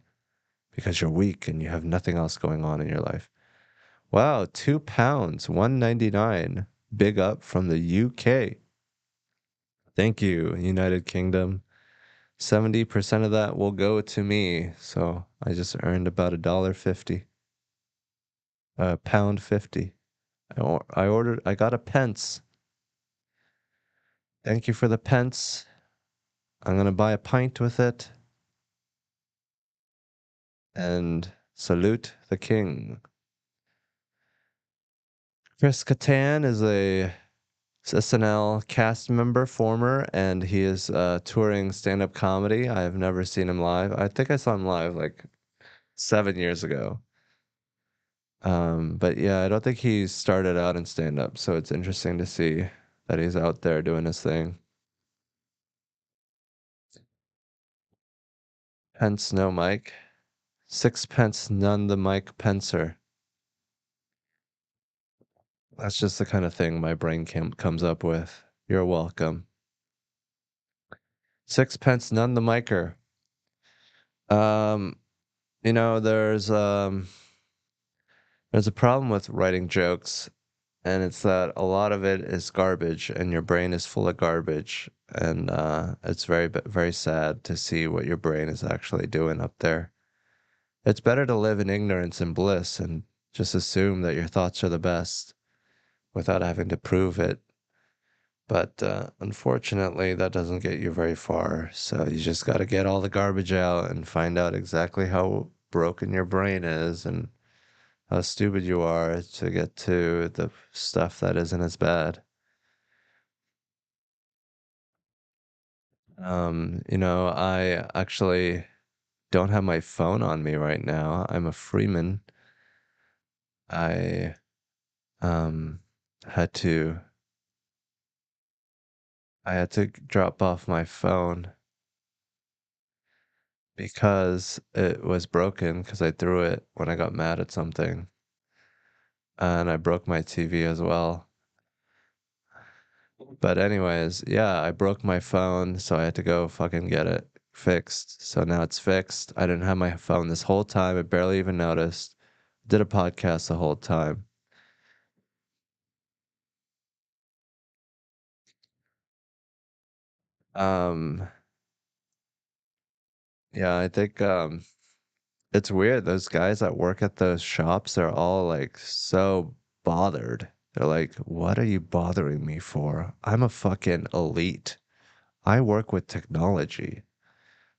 because you're weak and you have nothing else going on in your life. Wow, £2, 199. Big up from the UK. Thank you, United Kingdom. 70% of that will go to me. So I just earned about $1.50. Pound 50. I got a pence. Thank you for the pence. I'm gonna buy a pint with it and salute the king. Chris Kattan is a SNL cast member, former, and he is touring stand-up comedy. I have never seen him live. I think I saw him live like 7 years ago. But yeah, I don't think he started out in stand-up, so it's interesting to see that he's out there doing his thing. Pence no Mike. Sixpence none the Mike Pencer. That's just the kind of thing my brain comes up with. You're welcome. Sixpence none the Miker. Um, there's a problem with writing jokes, and it's that a lot of it is garbage, and your brain is full of garbage, and it's very sad to see what your brain is actually doing up there. It's better to live in ignorance and bliss and just assume that your thoughts are the best without having to prove it. But unfortunately, that doesn't get you very far. So you just got to get all the garbage out and find out exactly how broken your brain is and how stupid you are to get to the stuff that isn't as bad. I actually don't have my phone on me right now. I'm a Freeman. I um had to I had to drop off my phone because it was broken because I threw it when I got mad at something. And I broke my TV as well. But anyways, yeah, I broke my phone, so I had to go fucking get it fixed. So now it's fixed. I didn't have my phone this whole time. I barely even noticed. Did a podcast the whole time. Um, yeah, I think it's weird. Those guys that work at those shops, they're all like so bothered. They're like, "What are you bothering me for? I'm a fucking elite. I work with technology."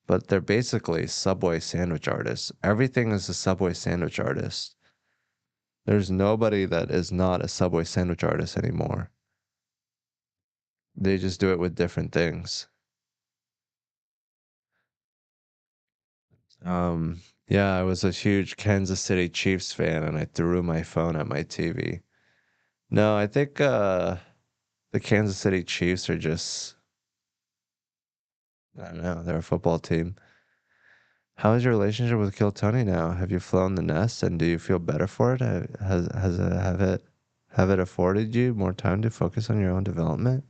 But they're basically Subway sandwich artists. Everything is a Subway sandwich artist. There's nobody that is not a Subway sandwich artist anymore. They just do it with different things. Um, yeah, I was a huge Kansas City Chiefs fan and I threw my phone at my TV. No, I think the Kansas City Chiefs are just I don't know. They're a football team. How is your relationship with Kill Tony now? Have you flown the nest, and do you feel better for it? Has it have it afforded you more time to focus on your own development?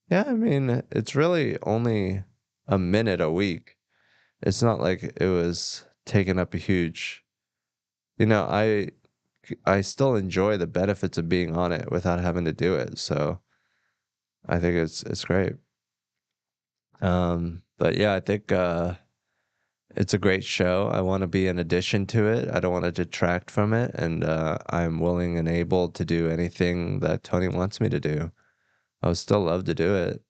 Yeah, I mean, it's really only a minute a week. It's not like it was taking up a huge, you know, I still enjoy the benefits of being on it without having to do it. So I think it's great. But yeah, I think it's a great show. I want to be an addition to it. I don't want to detract from it, and I'm willing and able to do anything that Tony wants me to do. I would still love to do it.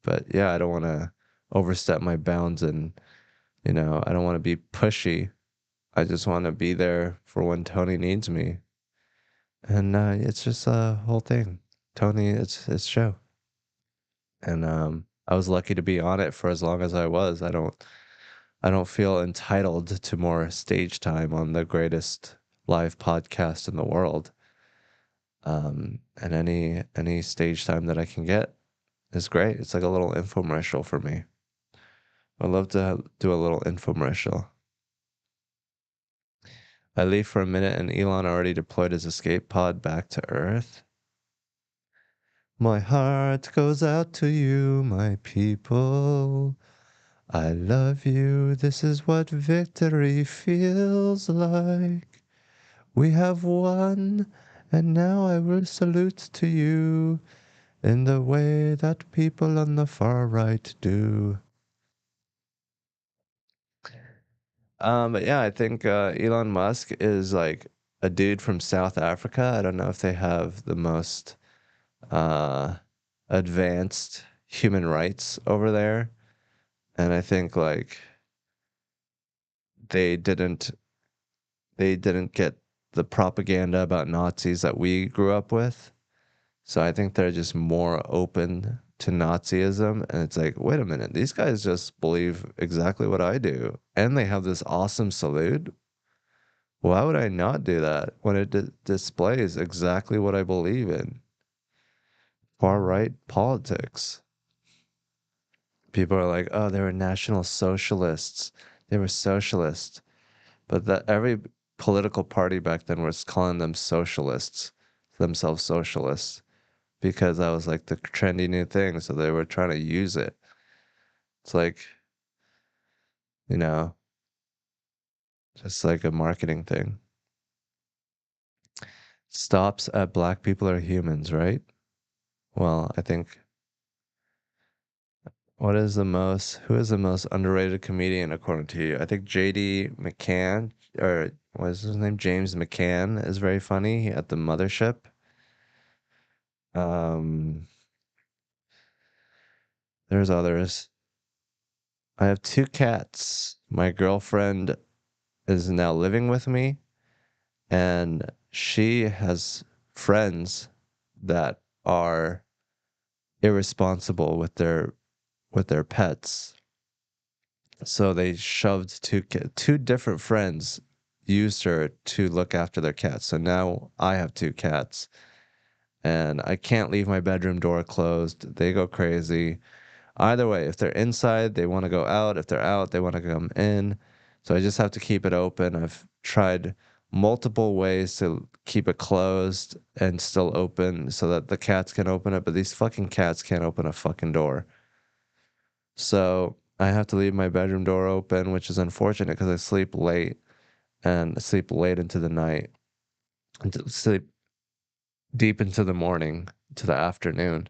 But yeah, I don't want to overstep my bounds, and I don't want to be pushy. I just want to be there for when Tony needs me. And it's just a whole thing. Tony, it's his show. And I was lucky to be on it for as long as I was. I don't feel entitled to more stage time on the greatest live podcast in the world. And any stage time that I can get is great. It's like a little infomercial for me. I'd love to do a little infomercial. I leave for a minute and Elon already deployed his escape pod back to Earth. My heart goes out to you, my people. I love you. This is what victory feels like. We have won, and now I will salute to you in the way that people on the far right do. But yeah, I think Elon Musk is like a dude from South Africa. I don't know if they have the most uh, advanced human rights over there, and I think like they didn't they didn't get the propaganda about Nazis that we grew up with. So I think they're just more open to Nazism. And it's like, wait a minute, these guys just believe exactly what I do. And they have this awesome salute. Why would I not do that when it displays exactly what I believe in? Far right politics. People are like, oh, they were national socialists. They were socialists. But that every political party back then was calling them socialists, themselves socialists, because that was like the trendy new thing. So they were trying to use it. It's like, you know, just like a marketing thing. Stops at black people are humans, right? Well, I think who is the most underrated comedian according to you? I think JD McCann, or what is his name? James McCann is very funny at the Mothership. Um, there's others. I have two cats. My girlfriend is now living with me, and she has friends that are irresponsible with their pets. So they shoved two different friends used her to look after their cats. So now I have two cats, and I can't leave my bedroom door closed. They go crazy. Either way, if they're inside, they want to go out. If they're out, they want to come in. So I just have to keep it open. I've tried multiple ways to keep it closed and still open so that the cats can open it, but these fucking cats can't open a fucking door. So I have to leave my bedroom door open, which is unfortunate because I sleep late and sleep late into the night and sleep deep into the morning to the afternoon.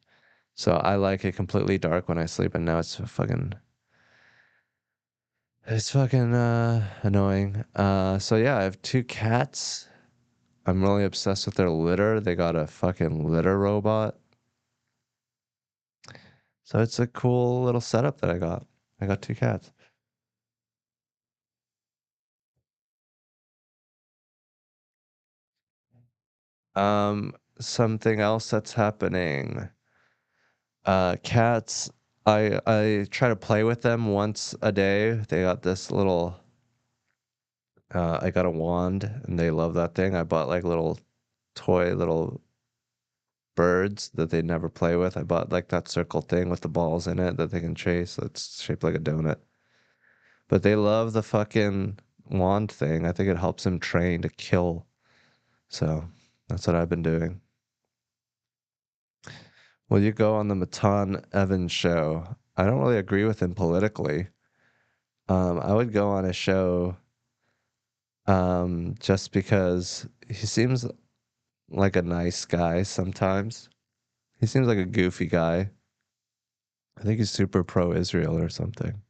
So I like it completely dark when I sleep, and now it's fucking annoying. So yeah, I have two cats. I'm really obsessed with their litter. They got a fucking litter robot. So it's a cool little setup that I got. I got two cats. Something else that's happening. Cats, I try to play with them once a day. They got this little I got a wand and they love that thing. I bought like little toy little birds that they never play with. I bought like that circle thing with the balls in it that they can chase. It's shaped like a donut. But they love the fucking wand thing. I think it helps him train to kill. So that's what I've been doing. Well, you go on the Matan Evans show. I don't really agree with him politically. I would go on a show just because he seems like a nice guy sometimes. He seems like a goofy guy. I think he's super pro-Israel or something.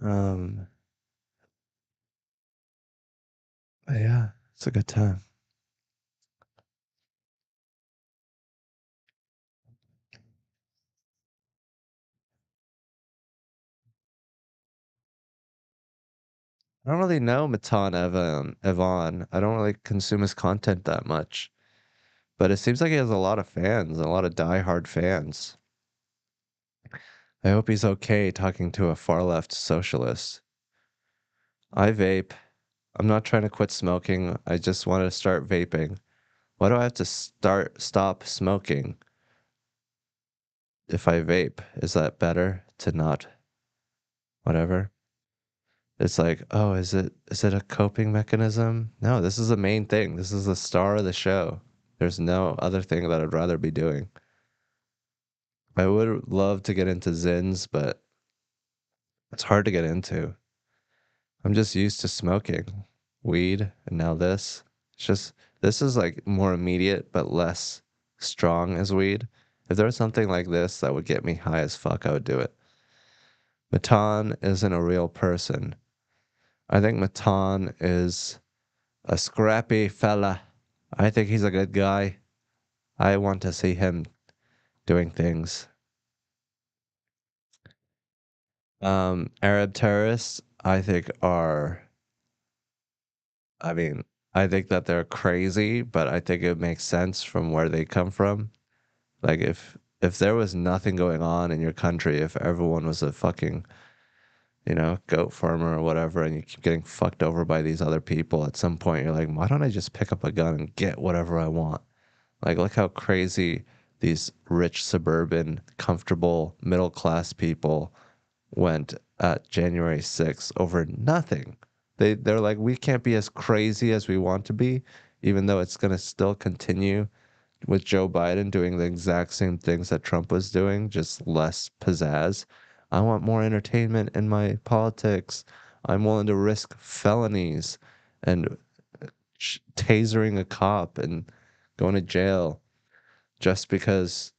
Um, but yeah, it's a good time. I don't really know Matan Evan. I don't really consume his content that much, but it seems like he has a lot of fans, a lot of diehard fans. I hope he's okay talking to a far left socialist. I vape. I'm not trying to quit smoking. I just want to start vaping. Why do I have to stop smoking if I vape? Is that better to not whatever? It's like, oh, is it a coping mechanism? No, this is the main thing. This is the star of the show. There's no other thing that I'd rather be doing. I would love to get into Zins, but it's hard to get into. I'm just used to smoking weed and now this. It's just this is like more immediate but less strong as weed. If there was something like this that would get me high as fuck, I would do it. Matan isn't a real person. I think Matan is a scrappy fella. I think he's a good guy. I want to see him doing things. Arab terrorists, I think I mean, I think that they're crazy, but I think it makes sense from where they come from. Like if there was nothing going on in your country, if everyone was a fucking, goat farmer or whatever, and you keep getting fucked over by these other people, at some point you're like, why don't I just pick up a gun and get whatever I want? Like, look how crazy these rich, suburban, comfortable, middle class people went at January 6th over nothing. They're like, we can't be as crazy as we want to be, even though it's gonna still continue with Joe Biden doing the exact same things that Trump was doing, just less pizzazz. I want more entertainment in my politics. I'm willing to risk felonies and tasering a cop and going to jail just because,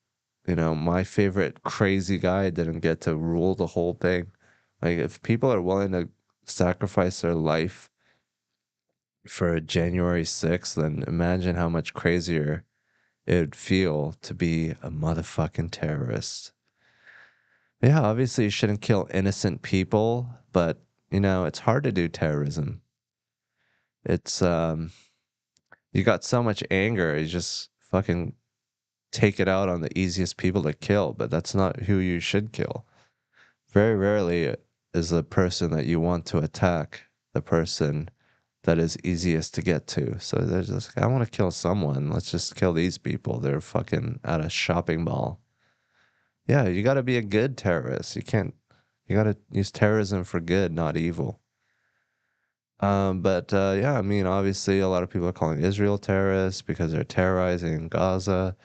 my favorite crazy guy didn't get to rule the whole thing. Like, if people are willing to sacrifice their life for January 6th, then imagine how much crazier it would feel to be a motherfucking terrorist. Yeah, obviously you shouldn't kill innocent people, but it's hard to do terrorism. It's you got so much anger, you just fucking take it out on the easiest people to kill, but that's not who you should kill. Very rarely is the person that you want to attack the person that is easiest to get to. So they're just, I want to kill someone. Let's just kill these people. They're fucking at a shopping mall. Yeah, you got to be a good terrorist. You got to use terrorism for good, not evil. But yeah, I mean, obviously, a lot of people are calling Israel terrorists because they're terrorizing Gaza.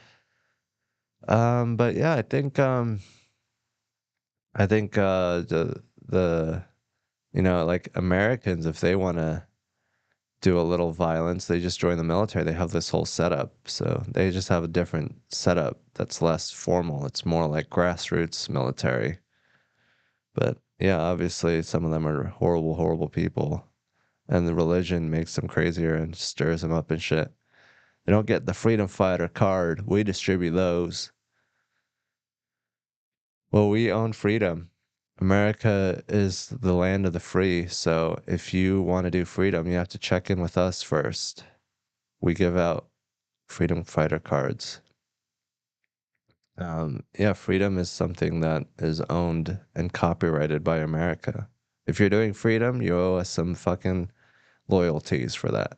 But yeah, I think the like Americans, if they want to do a little violence, they just join the military. They have this whole setup, so they just have a different setup that's less formal. It's more like grassroots military. But yeah, obviously, some of them are horrible, horrible people, and the religion makes them crazier and stirs them up and shit. They don't get the freedom fighter card. We distribute those. Well, we own freedom. America is the land of the free. So if you want to do freedom, you have to check in with us first. We give out freedom fighter cards. Yeah, freedom is something that is owned and copyrighted by America. If you're doing freedom, you owe us some fucking loyalties for that.